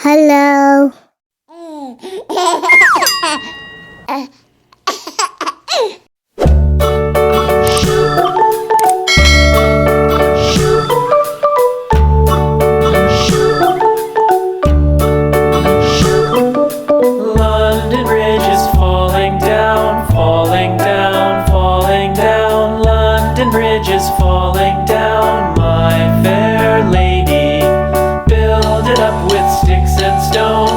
Hello. London Bridge is falling down, falling down, falling down. London Bridge is falling down, my fair lady. Build it up with sticks and stones.